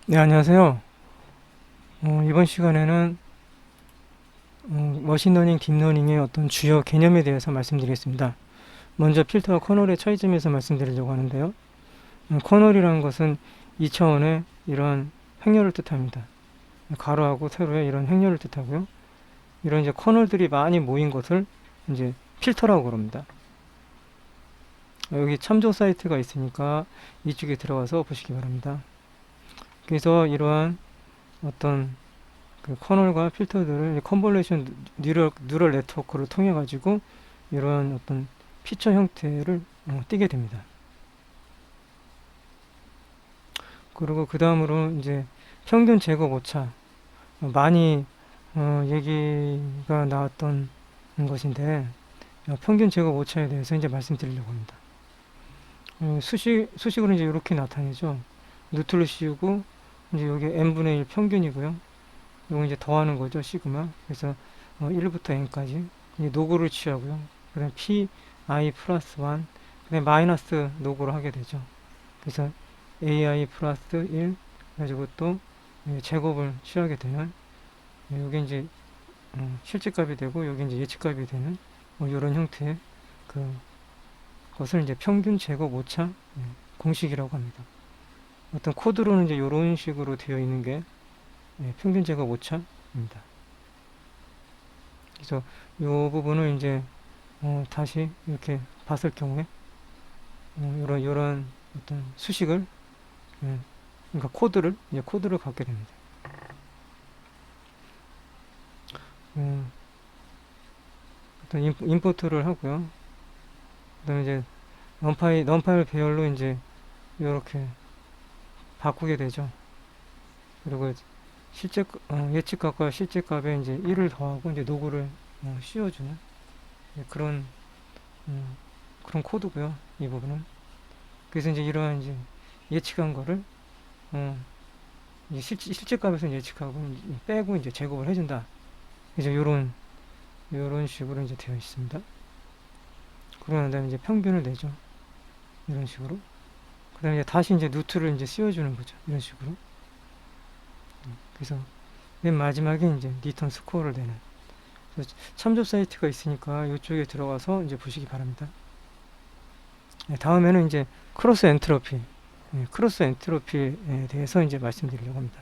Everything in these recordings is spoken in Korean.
네, 안녕하세요. 이번 시간에는 머신러닝, 딥러닝의 어떤 주요 개념에 대해서 말씀드리겠습니다. 먼저 필터와 커널의 차이점에서 말씀드리려고 하는데요. 커널이라는 것은 2차원의 이런 행렬을 뜻합니다. 가로하고 세로의 이런 행렬을 뜻하고요. 이런 이제 커널들이 많이 모인 것을 이제 필터라고 그럽니다. 여기 참조 사이트가 있으니까 이쪽에 들어가서 보시기 바랍니다. 그래서 이러한 어떤 그 커널과 필터들을 컨볼레이션 뉴럴 네트워크를 통해 가지고 이런 어떤 피처 형태를 띄게 됩니다. 그리고 그 다음으로 이제 평균 제곱 오차 많이 얘기가 나왔던 것인데 평균 제곱 오차에 대해서 이제 말씀드리려고 합니다. 수식으로 이제 이렇게 나타내죠. 루트를 씌우고 이제 여기 n분의 1 평균이고요. 이거 이제 더하는 거죠, 시그마. 그래서 1부터 n까지 노고를 취하고요. 그 다음에 p i 플러스 1, 그 다음에 마이너스 노고를 하게 되죠. 그래서 ai 플러스 1 가지고 또 제곱을 취하게 되면 이게 이제 실제값이 되고 여기 이제 예측값이 되는 이런 형태의 그 것을 이제 평균 제곱 오차 공식이라고 합니다. 어떤 코드로는 이제 이런 식으로 되어 있는 게 평균 제곱 오차입니다. 그래서 이 부분을 이제 다시 이렇게 봤을 경우에 이런 어떤 수식을 예, 그러니까 코드를 갖게 됩니다. 음, 어떤 인포트를 하고요. 그다음에 이제 넘파일 배열로 이제 이렇게 바꾸게 되죠. 그리고 예측값과 실제값에 이제 1을 더하고 이제 노구를 씌워주는 그런 음, 그런 코드고요. 이 부분은. 그래서 이제 이러한 이제 예측한 거를 어, 이제 실제 값에서 예측하고 빼고 이제 제곱을 해준다. 이제 요런 식으로 이제 되어 있습니다. 그러고 난 다음에 이제 평균을 내죠. 이런 식으로. 그 다음에 이제 다시 이제 루트를 이제 씌워주는 거죠. 이런 식으로. 그래서 맨 마지막에 이제 리턴 스코어를 내는. 참조 사이트가 있으니까 이쪽에 들어가서 이제 보시기 바랍니다. 네, 다음에는 이제 크로스 엔트로피. 크로스 엔트로피에 대해서 이제 말씀드리려고 합니다.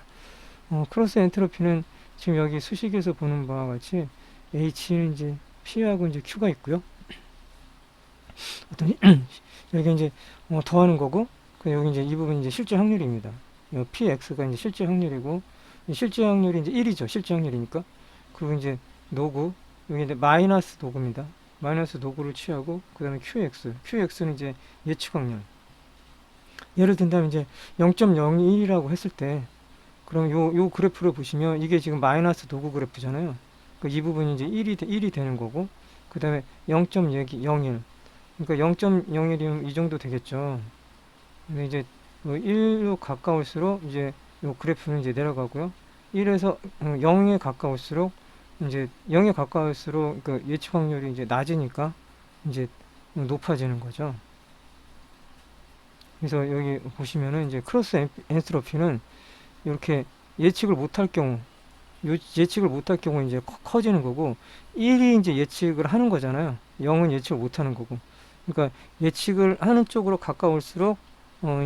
크로스 엔트로피는 지금 여기 수식에서 보는 바와 같이 H는 이제 P하고 이제 Q가 있고요. 어떤 여기 이제 더하는 거고, 여기 이제 이 부분이 이제 실제 확률입니다. PX가 이제 실제 확률이고, 실제 확률이 이제 1이죠. 실제 확률이니까. 그리고 이제 노구, 여기 이제 마이너스 노구입니다. 마이너스 노구를 취하고, 그 다음에 QX는 이제 예측 확률. 예를 든다면 이제 0.01이라고 했을 때, 그럼 요 그래프를 보시면 이게 지금 마이너스 도구 그래프잖아요. 이 부분이 이제 1이 되는 거고, 그 다음에 0.01. 그러니까 0.01이면 이 정도 되겠죠. 근데 이제 1로 가까울수록 이제 요 그래프는 이제 내려가고요. 1에서 0에 가까울수록 이제 0에 가까울수록 그 예측 확률이 이제 낮으니까 이제 높아지는 거죠. 그래서 여기 보시면은 이제 크로스 엔트로피는 이렇게 예측을 못할 경우 예측을 못할 경우 이제 커지는 거고 1이 이제 예측을 하는 거잖아요. 0은 예측을 못하는 거고. 그러니까 예측을 하는 쪽으로 가까울수록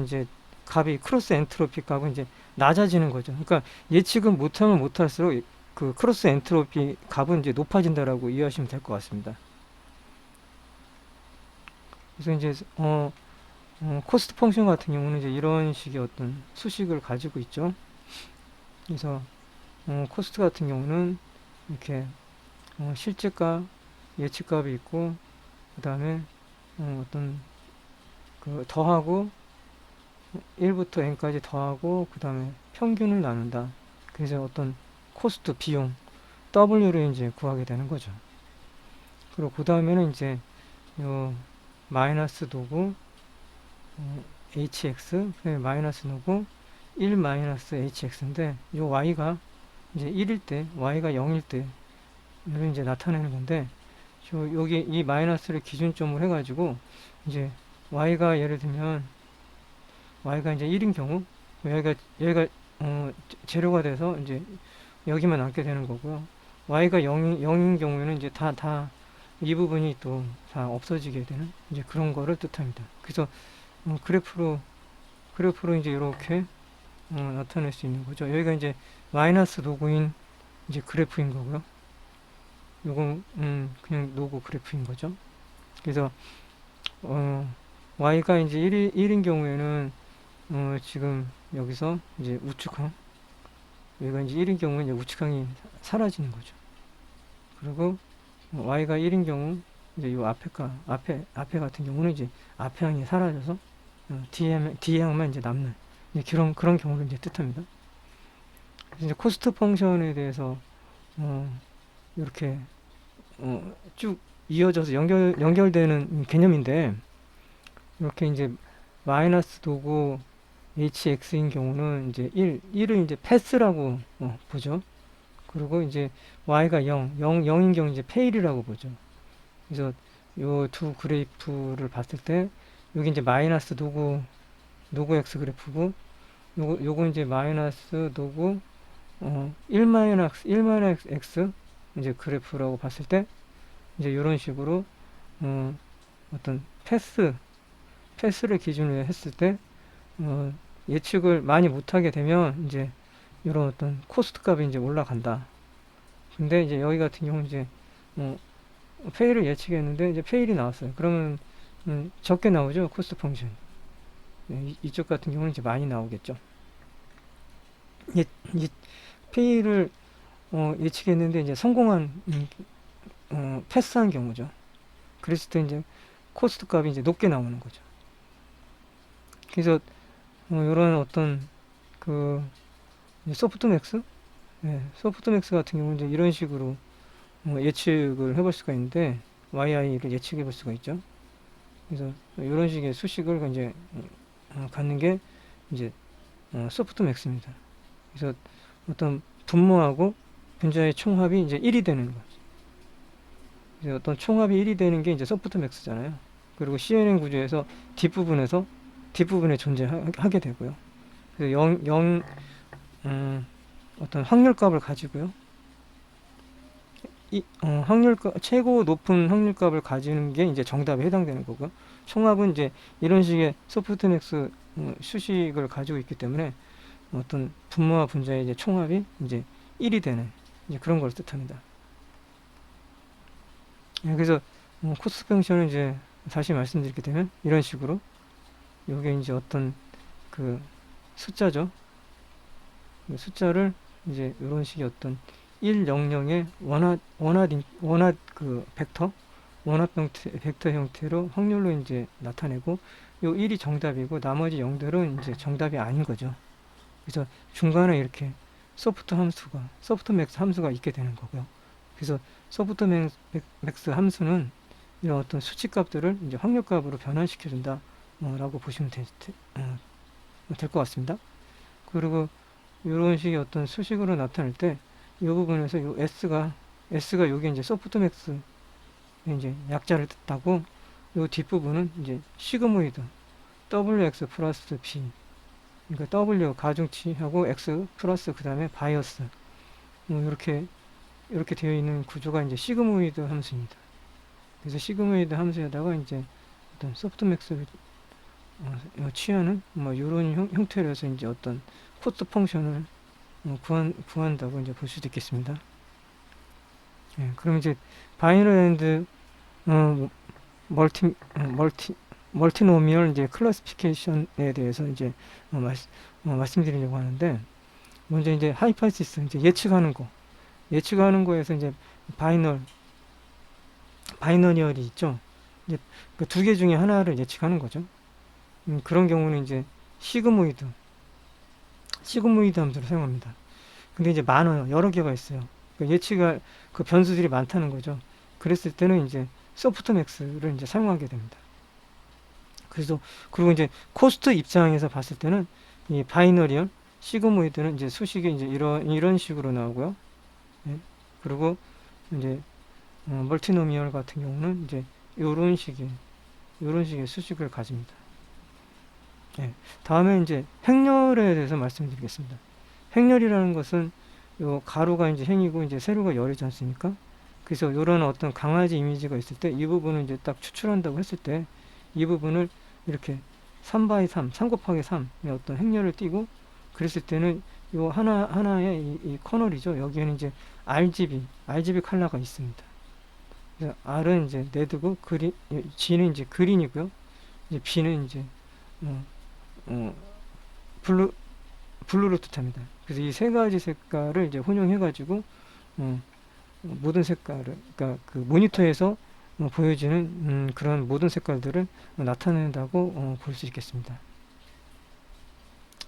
이제 값이 크로스 엔트로피 값은 이제 낮아지는 거죠. 그러니까 예측은 못하면 못할수록 그 크로스 엔트로피 값은 이제 높아진다라고 이해하시면 될 것 같습니다. 그래서 이제 코스트 펑션 같은 경우는 이제 이런 식의 어떤 수식을 가지고 있죠. 그래서 코스트 같은 경우는 이렇게 실제값, 예측값이 있고 그 다음에 어떤 그 더하고 1부터 n까지 더하고 그 다음에 평균을 나눈다. 그래서 어떤 코스트 비용 W를 이제 구하게 되는 거죠. 그리고 그 다음에는 이제 요 마이너스 도구 hx 그다음에 마이너스 노고 1 마이너스 hx인데 요 y가 이제 1일 때 y가 0일 때 이를 이제 나타내는 건데 여기 이 마이너스를 기준점으로 해가지고 이제 y가 예를 들면 y가 이제 1인 경우 여기가 재료가 돼서 이제 여기만 남게 되는 거고요. y가 0인 경우에는 이제 이 부분이 또 다 없어지게 되는 이제 그런 거를 뜻합니다. 그래서 그래프로 이제 이렇게 나타낼 수 있는 거죠. 여기가 이제 마이너스 노고인 이제 그래프인 거고요. 요건 그냥 노고 그래프인 거죠. 그래서 y가 이제 1인 경우에는 지금 여기서 이제 우측항, 여기가 이제 1인 경우에 이제 우측항이 사라지는 거죠. 그리고 y가 1인 경우 이제 요 앞에 같은 경우는 이제 앞에 항이 사라져서 뒤에 항만 이제 남는 이제 그런 경우를 이제 뜻합니다. 그래서 이제 코스트 펑션에 대해서 이렇게 쭉 이어져서 연결되는 개념인데, 이렇게 이제 마이너스 도구 hx인 경우는 이제 1을 이제 패스라고 보죠. 그리고 이제 y가 0인 경우 이제 페일이라고 보죠. 그래서 요 두 그래프를 봤을 때 여기 이제 마이너스 노구 x 그래프고, 요거 이제 마이너스 노구 1 마이너스 x 이제 그래프라고 봤을 때 이제 이런 식으로 어떤 패스를 기준으로 했을 때 예측을 많이 못하게 되면 이제 이런 어떤 코스트 값이 이제 올라간다. 근데 이제 여기 같은 경우는 이제 페일을 예측했는데 이제 페일이 나왔어요. 그러면 적게 나오죠, 코스트 펑션. 네, 이쪽 같은 경우는 이제 많이 나오겠죠. 페일을 예측했는데 이제 성공한 패스한 경우죠. 그랬을 때 이제 코스트 값이 이제 높게 나오는 거죠. 그래서 이런 어떤 그 소프트맥스, 네, 소프트맥스 같은 경우는 이제 이런 식으로 예측을 해볼 수가 있는데 yi를 예측해 볼 수가 있죠. 그래서 이런 식의 수식을 이제 갖는 게 이제 소프트맥스입니다. 그래서 어떤 분모하고 분자의 총합이 이제 1이 되는 거죠. 그래서 어떤 총합이 1이 되는 게 이제 소프트맥스잖아요. 그리고 CNN 구조에서 뒷부분에 존재하게 되고요. 그래서 어떤 확률값을 가지고요. 최고 높은 확률값을 가지는 게 이제 정답에 해당되는 거고요. 총합은 이제 이런 식의 소프트맥스 수식을 가지고 있기 때문에 어떤 분모와 분자의 이제 총합이 이제 1이 되는 이제 그런 걸 뜻합니다. 그래서 코스트 펑션은 이제 다시 말씀드리게 되면 이런 식으로 요게 이제 어떤 그 숫자죠. 숫자를 이제 이런 식의 어떤 1, 0, 0의 원화 그 원합 벡터 형태로 확률로 이제 나타내고, 요 1이 정답이고 나머지 0들은 이제 정답이 아닌 거죠. 그래서 중간에 이렇게 소프트맥스 함수가 있게 되는 거고요. 그래서 소프트맥스 함수는 이런 어떤 수치값들을 이제 확률값으로 변환시켜 준다 라고 보시면 될 것 같습니다. 그리고 이런 식의 어떤 수식으로 나타낼 때 이 부분에서 요 S가 요게 이제 소프트맥스 이제 약자를 뜻하고, 요 뒷부분은 이제 시그모이드 WX 플러스 B, 그러니까 W 가중치하고 X 플러스 그 다음에 바이어스 이렇게 되어 있는 구조가 이제 시그모이드 함수입니다. 그래서 시그모이드 함수에다가 이제 어떤 소프트맥스를 취하는 이런 형태로 해서 이제 어떤 코스트 펑션을 구한다고 이제 볼 수도 있겠습니다. 예, 그럼 이제 바이너리 앤드 멀티노미얼 이제 클래시피케이션에 대해서 이제 말씀드리려고 하는데, 먼저 이제 하이파시스 이제 예측하는 거에서 이제 바이너리얼이 있죠. 이제 그 두 개 중에 하나를 예측하는 거죠. 그런 경우는 이제 시그모이드 함수를 사용합니다. 근데 이제 많아요. 여러 개가 있어요. 그러니까 예측할 그 변수들이 많다는 거죠. 그랬을 때는 이제 소프트맥스를 이제 사용하게 됩니다. 그리고 이제 코스트 입장에서 봤을 때는 이 바이너리얼 시그모이드는 이제 수식이 이제 이런 식으로 나오고요. 예. 그리고 이제 멀티노미얼 같은 경우는 이제 이런 식의 수식을 가집니다. 예. 다음에 이제 행렬에 대해서 말씀드리겠습니다. 행렬이라는 것은 요 가로가 이제 행이고 이제 세로가 열이지 않습니까? 그래서 이런 어떤 강아지 이미지가 있을 때 이 부분을 이제 딱 추출한다고 했을 때 이 부분을 이렇게 3 바이 3, 3 곱하기 3의 어떤 행렬을 띄고 그랬을 때는 요 하나의 이 커널이죠. 여기에는 이제 RGB 컬러가 있습니다. 그래서 R은 이제 레드고 G는 이제 그린이고요. 이제 B는 이제 어, 어, 블루 블루를 뜻합니다. 그래서 이 세 가지 색깔을 이제 혼용해 가지고 어, 모든 색깔을 그러니까 그 모니터에서 보여지는 그런 모든 색깔들을 나타낸다고 볼 수 있겠습니다.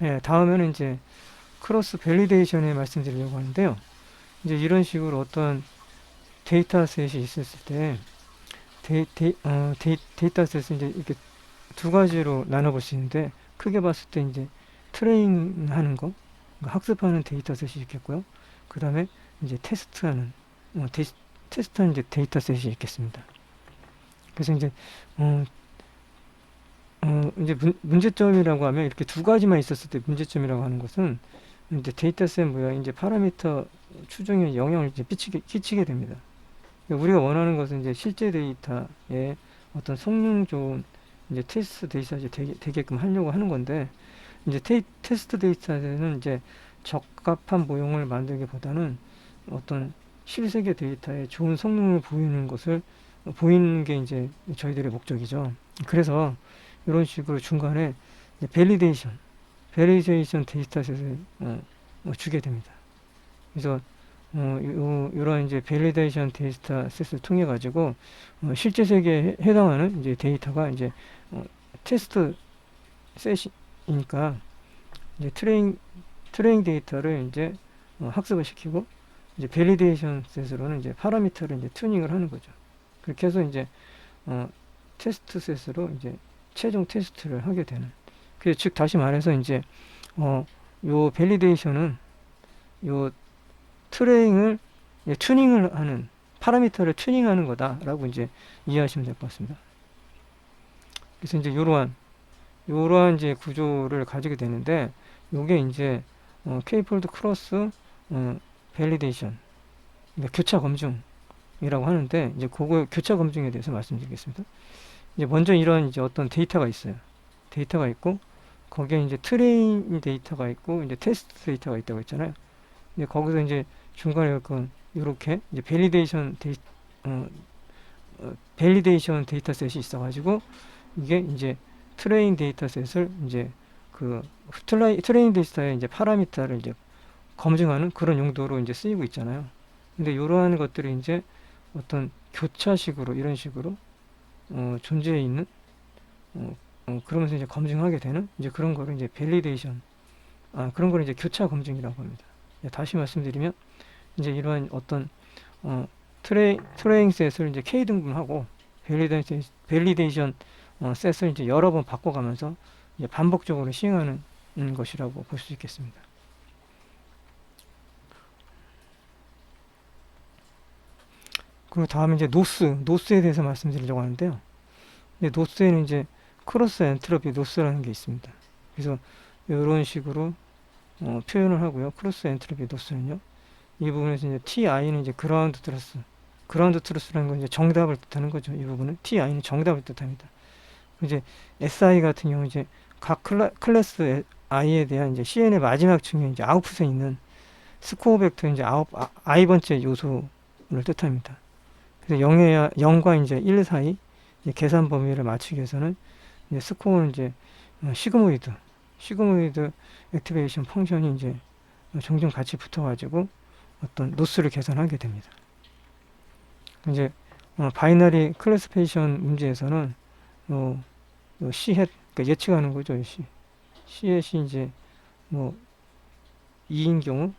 예, 다음에는 이제 크로스 밸리데이션에 말씀드리려고 하는데요. 이제 이런 식으로 어떤 데이터셋이 있었을 때 데이터셋을 이제 이렇게 두 가지로 나눠볼 수 있는데 크게 봤을 때 이제 트레인 하는 거, 그러니까 학습하는 데이터셋이 있겠고요. 그 다음에 이제 테스트하는 이제 데이터셋이 있겠습니다. 그래서 이제 어, 이제 문제점이라고 하면 이렇게 두 가지만 있었을 때 문제점이라고 하는 것은 이제 데이터셋 모양 이제 파라미터 추정에 영향을 이제 끼치게 됩니다. 그러니까 우리가 원하는 것은 이제 실제 데이터에 어떤 성능 좋은 이제 테스트 데이터가 되게끔 하려고 하는 건데 이제 테스트 데이터는 이제 적합한 모형을 만들기보다는 어떤 실세계 데이터에 좋은 성능을 보이는 게 이제 저희들의 목적이죠. 그래서 이런 식으로 중간에 밸리데이션 데이터셋을 주게 됩니다. 그래서 이런 이제 밸리데이션 데이터셋을 통해 가지고 실제 세계에 해당하는 이제 데이터가 이제 테스트 셋이니까 이제 트레인 데이터를 이제 학습을 시키고 이제 밸리데이션 셋으로는 이제 파라미터를 이제 튜닝을 하는 거죠. 그렇게 해서 이제 테스트 셋으로 이제 최종 테스트를 하게 되는. 즉 다시 말해서 이제 요 밸리데이션은 요 트레이닝을 튜닝을 하는 파라미터를 튜닝하는 거다라고 이제 이해하시면 될 것 같습니다. 그래서 이제 이러한 이제 구조를 가지게 되는데 요게 이제 K-폴드 크로스 밸리데이션 그러니까 교차 검증이라고 하는데 이제 그거 교차 검증에 대해서 말씀드리겠습니다. 이제 먼저 이런 이제 어떤 데이터가 있어요. 데이터가 있고 거기에 이제 트레인 데이터가 있고 이제 테스트 데이터가 있다고 했잖아요. 이제 거기서 이제 중간에 이렇게 이제 밸리데이션 데이터셋이 있어가지고 이게 이제 트레인 데이터셋을 이제 트레인 데이터의 이제 파라미터를 이제 검증하는 그런 용도로 이제 쓰이고 있잖아요. 근데 이러한 것들이 이제 어떤 교차식으로 이런 식으로 존재해 있는 그러면서 이제 검증하게 되는 이제 그런 거를 이제 그런 거를 이제 교차 검증이라고 합니다. 다시 말씀드리면 이제 이러한 어떤 트레이닝 셋을 이제 K 등분하고 밸리데이션 셋을 이제 여러 번 바꿔가면서 이제 반복적으로 시행하는 것이라고 볼 수 있겠습니다. 그리고 다음에 이제 노스에 대해서 말씀드리려고 하는데요. 노스에는 이제 크로스 엔트로피 노스라는 게 있습니다. 그래서 이런 식으로 표현을 하고요. 크로스 엔트로피 노스는요. 이 부분에서 이제 TI는 이제 그라운드 트루스라는 건 이제 정답을 뜻하는 거죠. 이 부분은 TI는 정답을 뜻합니다. 이제 SI 같은 경우 이제 각 클래스 I에 대한 이제 CN의 마지막 층에 이제 아웃풋에 있는 스코어 벡터 이제 i번째 요소를 뜻합니다. 그래서 0과 이제 1 사이 이제 계산 범위를 맞추기 위해서는 이제 스코어는 이제 시그모이드 액티베이션 펑션이 이제 종종 같이 붙어가지고 어떤 노스를 계산하게 됩니다. 이제 바이너리 클래시피케이션 문제에서는 C햇 그러니까 예측하는 거죠. C햇이 이제 2인 경우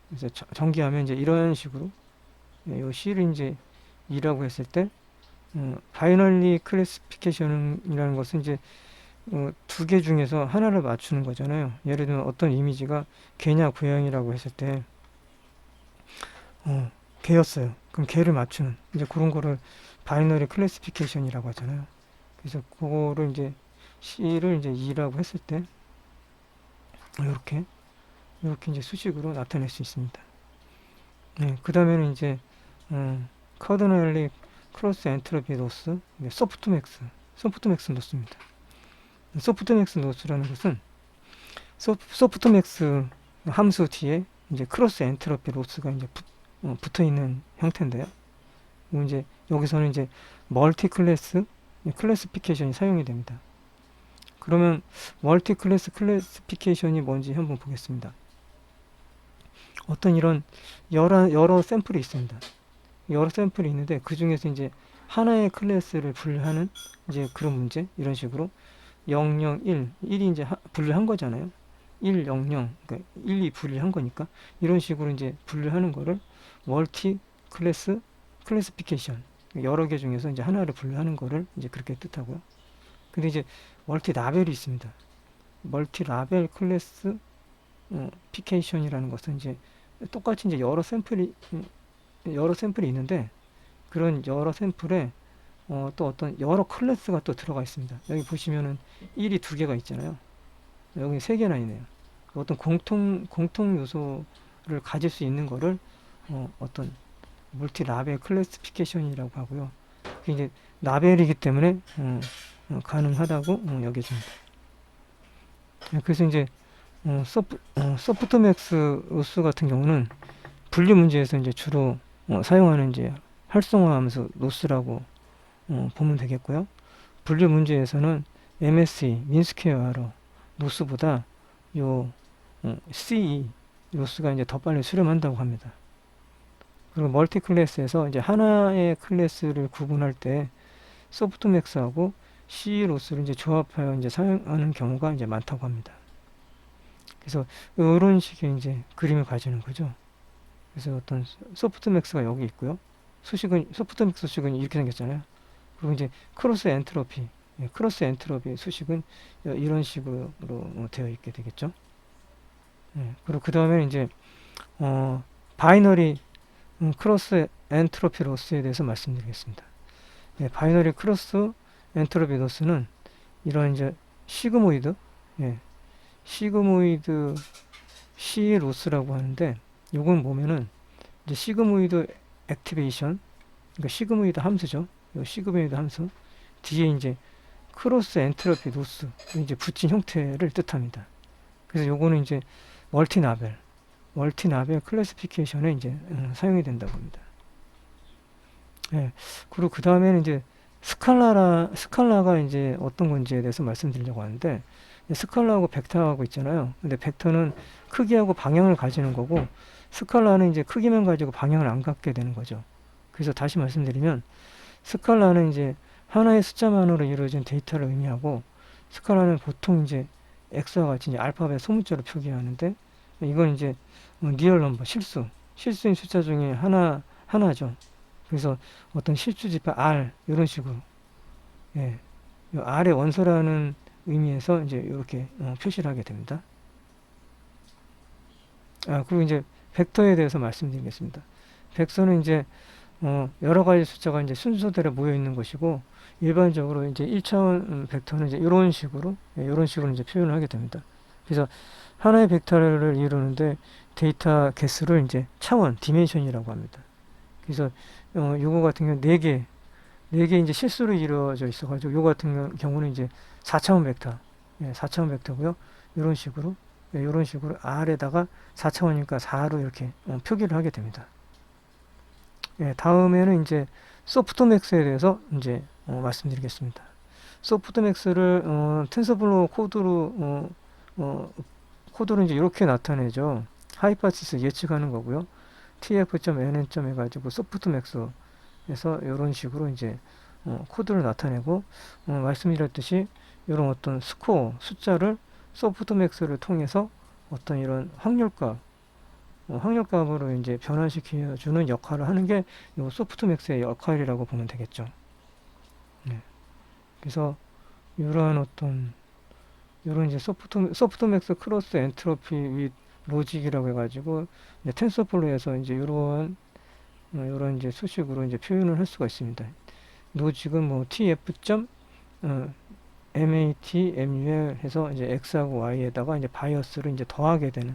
그래서 전개하면 이제 이런 식으로 요 C를 이제 2라고 했을 때 바이너리 클래시피케이션이라는 것은 이제 두 개 중에서 하나를 맞추는 거잖아요. 예를 들면 어떤 이미지가 개냐 고양이라고 했을 때 개였어요. 그럼 개를 맞추는 이제 그런 거를 바이너리 클래시피케이션이라고 하잖아요. 그래서 그거를 이제 C를 이제 2라고 했을 때 이렇게 이렇게 이제 수식으로 나타낼 수 있습니다. 네, 그 다음에는 이제 카드널리 크로스 엔트로피 노스, 소프트맥스 노스입니다. 소프트맥스 노스라는 것은 소프트맥스 함수 뒤에 이제 크로스 엔트로피 로스가 이제 붙어 있는 형태인데요. 이제 여기서는 이제 멀티 클래스피케이션이 사용이 됩니다. 그러면 멀티 클래스피케이션이 뭔지 한번 보겠습니다. 어떤 이런 여러 샘플이 있습니다. 여러 샘플이 있는데 그 중에서 이제 하나의 클래스를 분류하는 이제 그런 문제, 이런 식으로 0, 0, 1, 1이 이제 분류한 거잖아요. 1, 0, 0, 그러니까 1, 2 분류한 거니까 이런 식으로 이제 분류하는 거를 멀티 클래스피케이션, 여러 개 중에서 이제 하나를 분류하는 거를 이제 그렇게 뜻하고요. 근데 이제 멀티 라벨이 있습니다. 멀티 라벨 클래스 피케이션이라는 것은 이제 똑같이 이제 여러 샘플이 있는데 그런 여러 샘플에 또 어떤 여러 클래스가 또 들어가 있습니다. 여기 보시면은 1이 두 개가 있잖아요. 여기 세 개나 있네요. 어떤 공통 요소를 가질 수 있는 거를 어떤 멀티 라벨 클래스피케이션이라고 하고요. 그게 이제 라벨이기 때문에 가능하다고 여겨집니다. 그래서 이제 소프트맥스 로스 같은 경우는 분류 문제에서 이제 주로 사용하는 이제 활성화하면서 로스라고 보면 되겠고요. 분류 문제에서는 MSE, 민스퀘어 에러 로스보다 요 CE 로스가 이제 더 빨리 수렴한다고 합니다. 그리고 멀티 클래스에서 이제 하나의 클래스를 구분할 때 소프트맥스하고 CE 로스를 이제 조합하여 이제 사용하는 경우가 이제 많다고 합니다. 그래서 이런 식의 이제 그림을 가지는 거죠. 그래서 어떤 소프트맥스가 여기 있고요. 소프트맥스 수식은 이렇게 생겼잖아요. 그리고 이제 크로스 엔트로피 수식은 이런 식으로 되어 있게 되겠죠. 그리고 그 다음에 이제 바이너리 크로스 엔트로피 로스에 대해서 말씀드리겠습니다. 바이너리 크로스 엔트로피 로스는 이런 이제 시그모이드 C 로스라고 하는데, 요건 보면은 이제 시그모이드 액티베이션, 그러니까 시그모이드 함수죠. 요 시그모이드 함수 뒤에 이제 크로스 엔트로피 로스 이제 붙인 형태를 뜻합니다. 그래서 요거는 이제 멀티나벨 클래시피케이션에 이제 사용이 된다고 합니다. 그리고 그 다음에는 이제 스칼라가 이제 어떤 건지에 대해서 말씀드리려고 하는데, 스칼라하고 벡터하고 있잖아요. 근데 벡터는 크기하고 방향을 가지는 거고, 스칼라는 이제 크기만 가지고 방향을 안 갖게 되는 거죠. 그래서 다시 말씀드리면, 스칼라는 이제 하나의 숫자만으로 이루어진 데이터를 의미하고, 스칼라는 보통 이제 X와 같이 이제 알파벳 소문자로 표기하는데, 이건 이제 리얼 넘버, 실수인 숫자 중에 하나죠. 그래서 어떤 실수 지파 R, 이런 식으로, R의 원소라는 의미에서 이제 이렇게 표시를 하게 됩니다. 그리고 이제 벡터에 대해서 말씀드리겠습니다. 벡터는 이제 여러 가지 숫자가 이제 순서대로 모여 있는 것이고, 일반적으로 이제 1차원 벡터는 이제 이런 식으로 이제 표현을 하게 됩니다. 그래서 하나의 벡터를 이루는데 데이터 개수를 이제 차원, 디멘션이라고 합니다. 그래서 요거 같은 경우 4개 이제 실수로 이루어져 있어가지고, 요 같은 경우는 이제 4차원 벡터, 4차원 벡터고요. 이런 식으로 R에다가 4차원이니까 4로 이렇게 표기를 하게 됩니다. 다음에는 이제 소프트맥스에 대해서 이제 말씀드리겠습니다. 소프트맥스를 텐서블로 코드로 이제 이렇게 나타내죠. 하이파티스 예측하는 거고요. tf.nn 해가지고 소프트맥스에서 이런 식으로 이제 코드를 나타내고, 말씀드렸듯이 이런 어떤 스코어 숫자를 소프트맥스를 통해서 어떤 이런 확률값으로 이제 변환시켜 주는 역할을 하는 게 이 소프트맥스의 역할이라고 보면 되겠죠. 그래서 이런 이제 소프트맥스 크로스 엔트로피 윗 로직이라고 해가지고 이제 텐서플로우에서 이제 이런 이제 수식으로 이제 표현을 할 수가 있습니다. 로직은 뭐 tf.mat mul 해서 이제 x하고 y에다가 이제 바이어스를 이제 더하게 되는